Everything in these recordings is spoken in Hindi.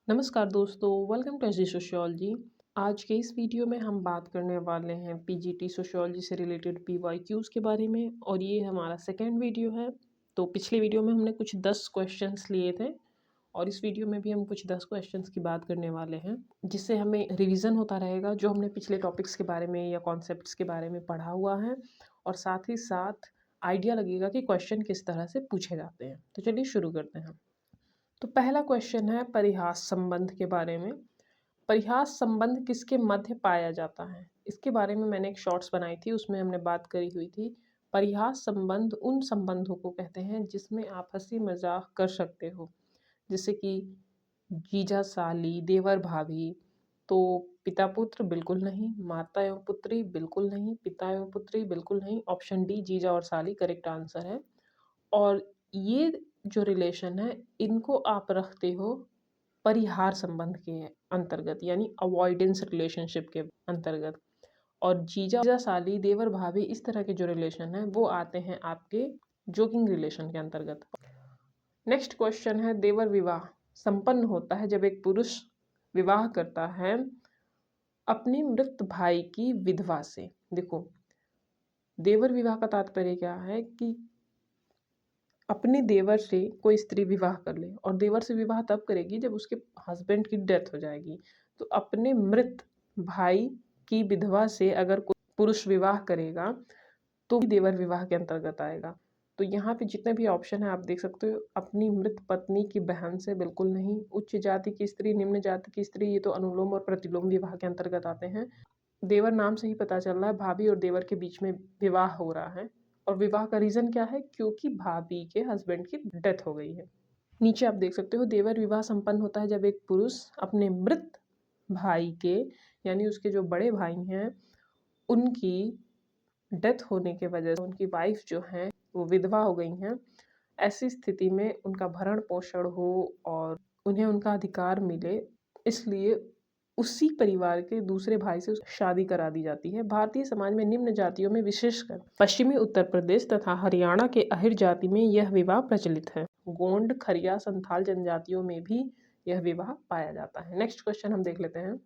नमस्कार दोस्तों, वेलकम टू एसजी सोशियोलॉजी। आज के इस वीडियो में हम बात करने वाले हैं पीजीटी सोशियोलॉजी से रिलेटेड पीवाईक्यूज़ के बारे में और ये हमारा सेकंड वीडियो है। तो पिछले वीडियो में हमने कुछ 10 क्वेश्चंस लिए थे और इस वीडियो में भी हम कुछ 10 क्वेश्चंस की बात करने वाले हैं, जिससे हमें रिवीजन होता रहेगा जो हमने पिछले टॉपिक्स के बारे में या कॉन्सेप्ट्स के बारे में पढ़ा हुआ है और साथ ही साथ आइडिया लगेगा कि क्वेश्चन किस तरह से पूछे जाते हैं। तो चलिए शुरू करते हैं। तो पहला क्वेश्चन है परिहास संबंध के बारे में। परिहास संबंध किसके मध्य पाया जाता है? इसके बारे में मैंने एक शॉर्ट्स बनाई थी, उसमें हमने बात करी हुई थी। परिहास संबंध उन संबंधों को कहते हैं जिसमें आप हंसी मजाक कर सकते हो, जैसे कि जीजा साली, देवर भाभी। तो पिता पुत्र बिल्कुल नहीं, माता एवं पुत्री बिल्कुल नहीं, पिता एवं पुत्री बिल्कुल नहीं। ऑप्शन डी जीजा और साली करेक्ट आंसर है। और ये जो रिलेशन है इनको आप रखते हो परिहार संबंध के अंतर्गत, यानी अवॉइडेंस रिलेशनशिप के अंतर्गत। और जीजा साली, देवर भाभी, इस तरह के जो रिलेशन है वो आते हैं आपके जोकिंग रिलेशन के अंतर्गत। नेक्स्ट क्वेश्चन है देवर विवाह संपन्न होता है जब एक पुरुष विवाह करता है अपने मृत भाई की विधवा से। देखो, देवर विवाह का तात्पर्य क्या है कि अपने देवर से कोई स्त्री विवाह कर ले, और देवर से विवाह तब करेगी जब उसके हस्बैंड की डेथ हो जाएगी। तो अपने मृत भाई की विधवा से अगर कोई पुरुष विवाह करेगा तो भी देवर विवाह के अंतर्गत आएगा। तो यहाँ पे जितने भी ऑप्शन है आप देख सकते हो। अपनी मृत पत्नी की बहन से बिल्कुल नहीं, उच्च जाति की स्त्री, निम्न जाति की स्त्री, ये तो अनुलोम और प्रतिलोम विवाह के अंतर्गत आते हैं। देवर नाम से ही पता चल रहा है भाभी और देवर के बीच में विवाह हो रहा है, और विवाह का रीज़न क्या है? क्योंकि भाभी के हस्बैंड की डेथ हो गई है। नीचे आप देख सकते हो देवर विवाह संपन्न होता है जब एक पुरुष अपने मृत भाई के, यानी उसके जो बड़े भाई हैं, उनकी डेथ होने के वजह से उनकी वाइफ जो हैं वो विधवा हो गई हैं। ऐसी स्थिति में उनका भरण पोषण हो और उन्हें उनका अधिकार मिले, इसलिए उसी परिवार के दूसरे भाई से शादी करा दी जाती है। भारतीय समाज में निम्न जातियों में, विशेषकर पश्चिमी उत्तर प्रदेश तथा हरियाणा के अहिर जाति में यह विवाह प्रचलित है। गोंड, खरिया, संथाल जनजातियों में भी यह विवाह पाया जाता है। नेक्स्ट क्वेश्चन हम देख लेते हैं।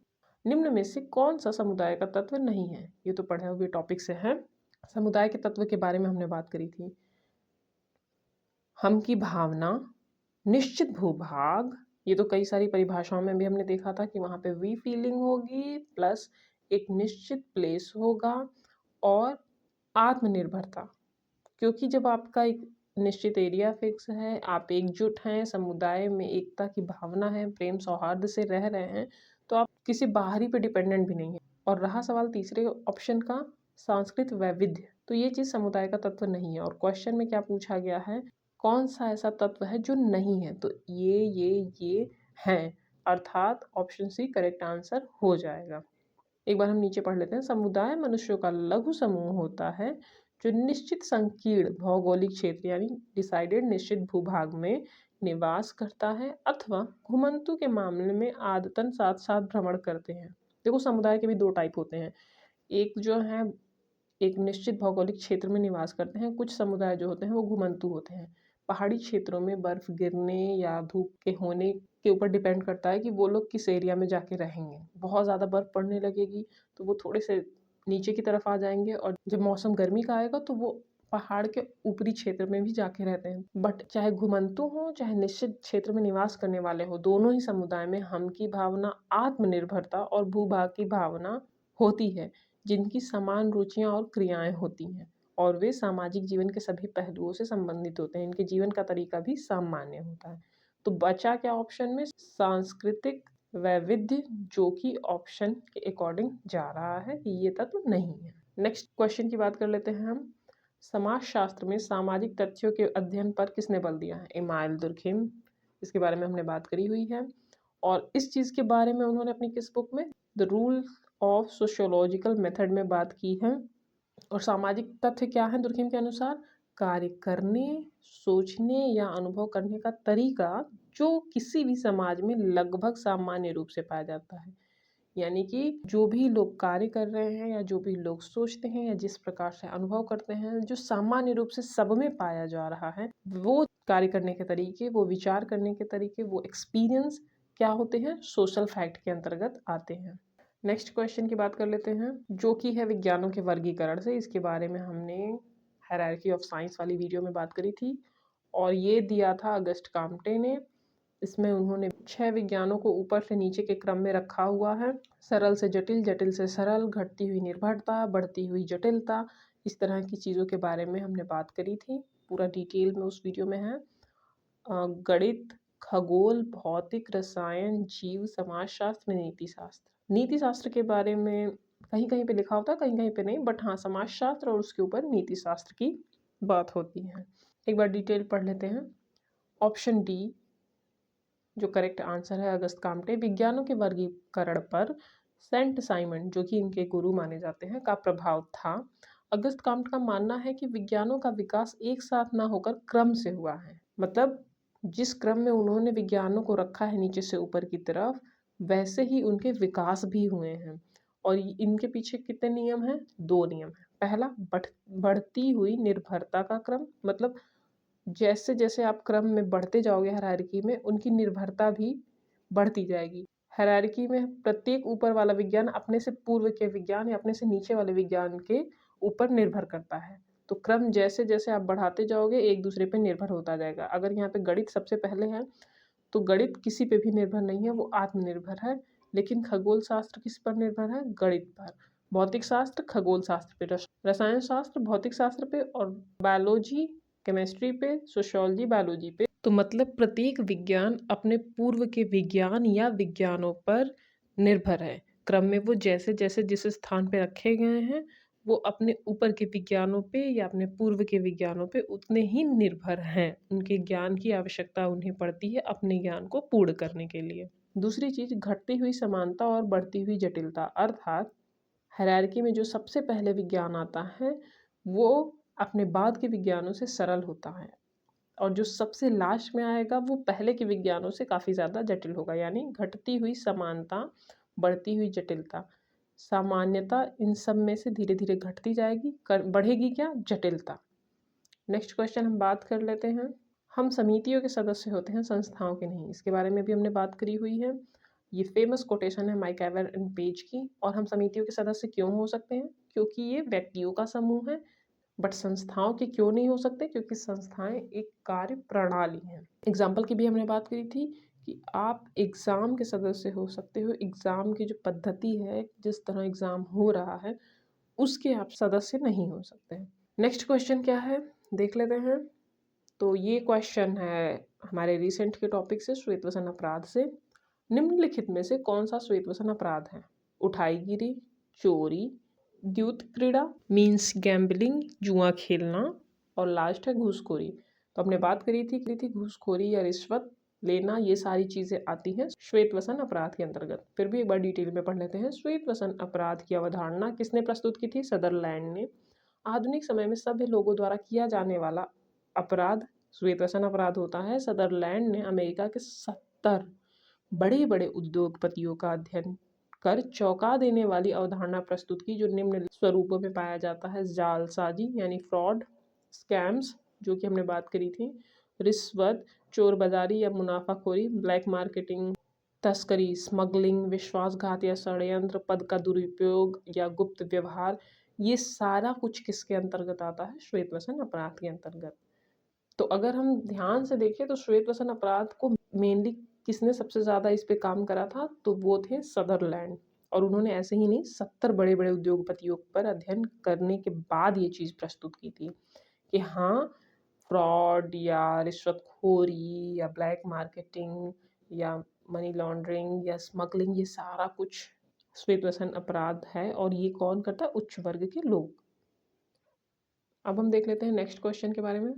निम्न में से कौन सा समुदाय का तत्व नहीं है? ये तो पढ़े हुए टॉपिक से है। समुदाय के तत्व के बारे में हमने बात करी थी। हम की भावना, निश्चित भूभाग, ये तो कई सारी परिभाषाओं में भी हमने देखा था कि वहाँ पे वी फीलिंग होगी प्लस एक निश्चित प्लेस होगा, और आत्मनिर्भरता, क्योंकि जब आपका एक निश्चित एरिया फिक्स है, आप एकजुट हैं, समुदाय में एकता की भावना है, प्रेम सौहार्द से रह रहे हैं, तो आप किसी बाहरी पे डिपेंडेंट भी नहीं है। और रहा सवाल तीसरे ऑप्शन का, सांस्कृतिक वैविध्य, तो ये चीज़ समुदाय का तत्व नहीं है। और क्वेश्चन में क्या पूछा गया है, कौन सा ऐसा तत्व है जो नहीं है? तो ये हैं, अर्थात ऑप्शन सी करेक्ट आंसर हो जाएगा। एक बार हम नीचे पढ़ लेते हैं। समुदाय मनुष्यों का लघु समूह होता है जो निश्चित संकीर्ण भौगोलिक क्षेत्र, यानी डिसाइडेड निश्चित भूभाग में निवास करता है अथवा घुमंतु के मामले में आदतन साथ साथ भ्रमण करते हैं। देखो, समुदाय के भी दो टाइप होते हैं। एक जो है एक निश्चित भौगोलिक क्षेत्र में निवास करते हैं, कुछ समुदाय जो होते हैं वो घुमंतु होते हैं। पहाड़ी क्षेत्रों में बर्फ गिरने या धूप के होने के ऊपर डिपेंड करता है कि वो लोग किस एरिया में जाके रहेंगे। बहुत ज़्यादा बर्फ पड़ने लगेगी तो वो थोड़े से नीचे की तरफ आ जाएंगे, और जब मौसम गर्मी का आएगा तो वो पहाड़ के ऊपरी क्षेत्र में भी जाके रहते हैं। बट चाहे घुमंतु हो चाहे निश्चित क्षेत्र में निवास करने वाले हो, दोनों ही समुदाय में हम की भावना, आत्मनिर्भरता और भूभाग की भावना होती है, जिनकी समान रुचियां और क्रियाएं होती हैं, और वे सामाजिक जीवन के सभी पहलुओं से संबंधित होते हैं। इनके जीवन का तरीका भी सामान्य होता है। तो बचा क्या ऑप्शन में? सांस्कृतिक वैविध्य, जो कि ऑप्शन के अकॉर्डिंग जा रहा है कि ये तत्व नहीं है। नेक्स्ट क्वेश्चन की बात कर लेते हैं हम। समाजशास्त्र में सामाजिक तथ्यों के अध्ययन पर किसने बल दिया है? इमाइल दुर्खिम, इसके बारे में हमने बात करी हुई है, और इस चीज़ के बारे में उन्होंने अपनी किस बुक में, the rule of sociological method में बात की है। और सामाजिक तथ्य क्या है दुर्खिम के अनुसार? कार्य करने, सोचने या अनुभव करने का तरीका जो किसी भी समाज में लगभग सामान्य रूप से पाया जाता है। यानी कि जो भी लोग कार्य कर रहे हैं या जो भी लोग सोचते हैं या जिस प्रकार से अनुभव करते हैं, जो सामान्य रूप से सब में पाया जा रहा है, वो कार्य करने के तरीके, वो विचार करने के तरीके, वो एक्सपीरियंस क्या होते हैं, सोशल फैक्ट के अंतर्गत आते हैं। नेक्स्ट क्वेश्चन की बात कर लेते हैं, जो कि है विज्ञानों के वर्गीकरण से। इसके बारे में हमने हायरार्की ऑफ साइंस वाली वीडियो में बात करी थी और ये दिया था अगस्ट काम्टे ने। इसमें उन्होंने 6 विज्ञानों को ऊपर से नीचे के क्रम में रखा हुआ है। सरल से जटिल, जटिल से सरल, घटती हुई निर्भरता, बढ़ती हुई जटिलता, इस तरह की चीज़ों के बारे में हमने बात करी थी। पूरा डिटेल में उस वीडियो में है। गणित, खगोल, भौतिक, रसायन, जीव, समाजशास्त्र, नीति शास्त्र। नीति शास्त्र के बारे में कहीं कहीं पे लिखा होता है, कहीं कहीं पे नहीं, बट हाँ समाजशास्त्र और उसके ऊपर नीति शास्त्र की बात होती है। एक बार डिटेल पढ़ लेते हैं। ऑप्शन डी जो करेक्ट आंसर है, अगस्त काम्टे। विज्ञानों के वर्गीकरण पर सेंट साइमन, जो कि इनके गुरु माने जाते हैं, का प्रभाव था। अगस्त काम्टे का मानना है कि विज्ञानों का विकास एक साथ ना होकर क्रम से हुआ है। मतलब जिस क्रम में उन्होंने विज्ञानों को रखा है नीचे से ऊपर की तरफ, वैसे ही उनके विकास भी हुए हैं। और इनके पीछे कितने नियम हैं? 2 नियम हैं। पहला, बढ़ती हुई निर्भरता का क्रम, मतलब जैसे जैसे आप क्रम में बढ़ते जाओगे हायरार्की में, उनकी निर्भरता भी बढ़ती जाएगी। हायरार्की में प्रत्येक ऊपर वाला विज्ञान अपने से पूर्व के विज्ञान या अपने से नीचे वाले विज्ञान के ऊपर निर्भर करता है। तो क्रम जैसे जैसे आप बढ़ाते जाओगे एक दूसरे पे निर्भर होता जाएगा। अगर यहाँ पे गणित सबसे पहले है तो गणित किसी पे भी निर्भर नहीं है, वो आत्मनिर्भर है। लेकिन खगोल शास्त्र किस पर निर्भर है? गणित पर। भौतिक शास्त्र खगोल शास्त्र पे, रसायन शास्त्र भौतिक शास्त्र पे, और बायोलॉजी केमिस्ट्री पे, सोशियोलॉजी बायोलॉजी पे। तो मतलब प्रत्येक विज्ञान अपने पूर्व के विज्ञान या विज्ञानों पर निर्भर है। क्रम में वो जैसे जैसे जिस स्थान पे रखे गए हैं, वो अपने ऊपर के विज्ञानों पे या अपने पूर्व के विज्ञानों पे उतने ही निर्भर हैं। उनके ज्ञान की आवश्यकता उन्हें पड़ती है अपने ज्ञान को पूर्ण करने के लिए। दूसरी चीज़, घटती हुई समानता और बढ़ती हुई जटिलता, अर्थात हायरार्की में जो सबसे पहले विज्ञान आता है वो अपने बाद के विज्ञानों से सरल होता है, और जो सबसे लास्ट में आएगा वो पहले के विज्ञानों से काफ़ी ज़्यादा जटिल होगा। यानी घटती हुई समानता, बढ़ती हुई जटिलता, सामान्यता इन सब में से धीरे धीरे घटती जाएगी, बढ़ेगी क्या? जटिलता। नेक्स्ट क्वेश्चन हम बात कर लेते हैं। हम समितियों के सदस्य होते हैं, संस्थाओं के नहीं। इसके बारे में भी हमने बात करी हुई है। ये फेमस कोटेशन है मैकएवर एंड पेज की। और हम समितियों के सदस्य क्यों हो सकते हैं? क्योंकि ये व्यक्तियों का समूह है। बट संस्थाओं के क्यों नहीं हो सकते? क्योंकि संस्थाएं एक कार्य प्रणाली हैं। एग्जाम्पल की भी हमने बात करी थी कि आप एग्ज़ाम के सदस्य हो सकते हो। एग्ज़ाम की जो पद्धति है, जिस तरह एग्ज़ाम हो रहा है, उसके आप सदस्य नहीं हो सकते हैं। नेक्स्ट क्वेश्चन क्या है देख लेते हैं। तो ये क्वेश्चन है हमारे रिसेंट के टॉपिक से, श्वेतवसन अपराध से। निम्नलिखित में से कौन सा श्वेतवसन अपराध है? उठाईगिरी, चोरी, द्यूत क्रीड़ा मीन्स गैम्बलिंग, जुआ खेलना, और लास्ट है घूसखोरी। तो हमने बात करी थी घूसखोरी या रिश्वत लेना, ये सारी चीज़ें आती हैं श्वेतवसन अपराध के अंतर्गत। फिर भी एक बार डिटेल में पढ़ लेते हैं। श्वेतवसन अपराध की अवधारणा किसने प्रस्तुत की थी? सदरलैंड ने। आधुनिक समय में सभ्य लोगों द्वारा किया जाने वाला अपराध श्वेतवसन अपराध होता है। सदरलैंड ने अमेरिका के 70 बड़े बड़े उद्योगपतियों का अध्ययन कर चौंका देने वाली अवधारणा प्रस्तुत की, जो निम्न स्वरूपों में पाया जाता है। जालसाजी यानी फ्रॉड, स्कैम्स जो कि हमने बात करी थी, रिश्वत, चोर बाजारी या मुनाफाखोरी, ब्लैक मार्केटिंग, तस्करी, स्मगलिंग, विश्वासघात या षड्यंत्र, पद का दुरुपयोग या गुप्त व्यवहार, ये सारा कुछ किसके अंतर्गत आता है? श्वेतवसन अपराध के अंतर्गत। तो अगर हम ध्यान से देखें तो श्वेतवसन अपराध को मेनली किसने सबसे ज़्यादा इस पे काम करा था? तो वो थे सदरलैंड। और उन्होंने ऐसे ही नहीं, 70 बड़े बड़े उद्योगपतियों पर अध्ययन करने के बाद ये चीज़ प्रस्तुत की थी कि हाँ, फ्रॉड या रिश्वतखोरी या ब्लैक मार्केटिंग या मनी लॉन्ड्रिंग या स्मगलिंग, ये सारा कुछ श्वेतवसन अपराध है। और ये कौन करता है? उच्च वर्ग के लोग। अब हम देख लेते हैं नेक्स्ट क्वेश्चन के बारे में।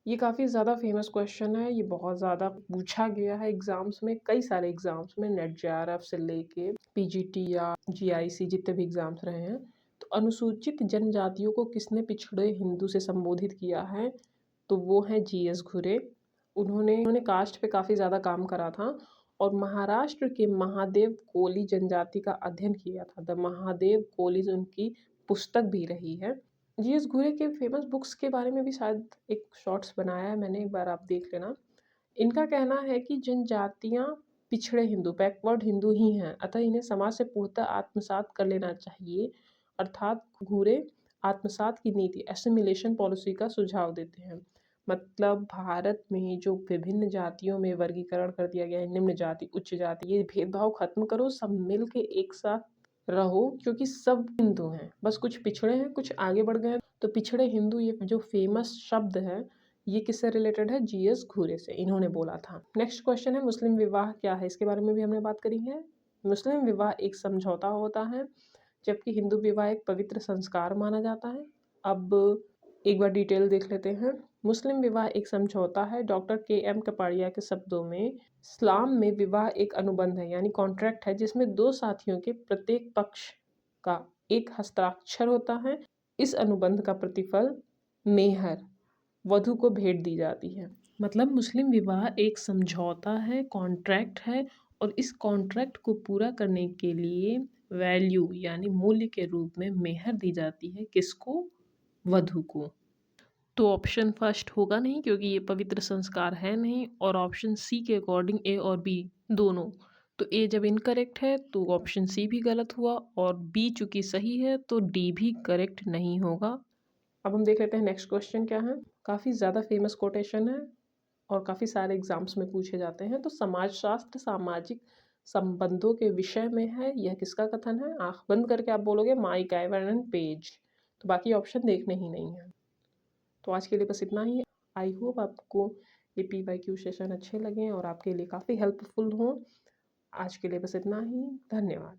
ये काफ़ी ज़्यादा फेमस क्वेश्चन है, ये बहुत ज़्यादा पूछा गया है एग्ज़ाम्स में, कई सारे एग्ज़ाम्स में, नेट जेआरएफ से लेके पीजीटी या जीआईसी जितने भी एग्ज़ाम्स रहे हैं। तो अनुसूचित जनजातियों को किसने पिछड़े हिंदू से संबोधित किया है? तो वो हैं जीएस घुरे। उन्होंने कास्ट पे काफ़ी ज़्यादा काम करा था और महाराष्ट्र के महादेव कोली जनजाति का अध्ययन किया था। द महादेव कोलीज उनकी पुस्तक भी रही है। जीएस घुरे के फेमस बुक्स के बारे में भी शायद एक शॉर्ट्स बनाया है मैंने, एक बार आप देख लेना। इनका कहना है कि जनजातियाँ पिछड़े हिंदू, बैकवर्ड हिंदू ही हैं, अतः इन्हें समाज से पूर्णतः आत्मसात कर लेना चाहिए, अर्थात घूरे आत्मसात की नीति एसिमिलेशन पॉलिसी का सुझाव देते हैं। मतलब भारत में जो विभिन्न जातियों में वर्गीकरण कर दिया गया है, निम्न जाति, उच्च जाति, ये भेदभाव खत्म करो, सब मिल के एक साथ रहो, क्योंकि सब हिंदू हैं, बस कुछ पिछड़े हैं, कुछ आगे बढ़ गए हैं। तो पिछड़े हिंदू ये जो फेमस शब्द है, ये किससे रिलेटेड है? जीएस घूरे से, इन्होंने बोला था। नेक्स्ट क्वेश्चन है मुस्लिम विवाह क्या है, इसके बारे में भी हमने बात करी है। मुस्लिम विवाह एक समझौता होता है, जबकि हिंदू विवाह एक पवित्र संस्कार माना जाता है। अब एक बार डिटेल देख लेते हैं। मुस्लिम विवाह एक समझौता है। Doctor KM. कपाड़िया के शब्दों में, इस्लाम में विवाह एक अनुबंध है, यानी कॉन्ट्रैक्ट है, जिसमें दो साथियों के प्रत्येक पक्ष का एक हस्ताक्षर होता है। इस अनुबंध का प्रतिफल मेहर, वधू को भेंट दी जाती है। मतलब मुस्लिम विवाह एक समझौता है, कॉन्ट्रैक्ट है, और इस कॉन्ट्रैक्ट को पूरा करने के लिए वैल्यू यानी मूल्य के रूप में मेहर दी जाती है। किसको? वधू को। तो ऑप्शन फर्स्ट होगा नहीं, क्योंकि ये पवित्र संस्कार है नहीं, और ऑप्शन सी के अकॉर्डिंग ए और बी दोनों। तो ए जब इनकरेक्ट है तो ऑप्शन सी भी गलत हुआ, और बी चूंकि सही है तो डी भी करेक्ट नहीं होगा। अब हम देख लेते हैं नेक्स्ट क्वेश्चन क्या है। काफ़ी ज़्यादा फेमस कोटेशन है और काफ़ी सारे एग्जाम्स में पूछे जाते हैं। तो समाजशास्त्र सामाजिक संबंधों के विषय में है, यह किसका कथन है? आंख बंद करके आप बोलोगे माइक आइवर एंड पेज, तो बाकी ऑप्शन देखने ही नहीं है। तो आज के लिए बस इतना ही। आई होप आपको ये PYQ सेशन अच्छे लगे और आपके लिए काफ़ी हेल्पफुल हों। आज के लिए बस इतना ही। धन्यवाद।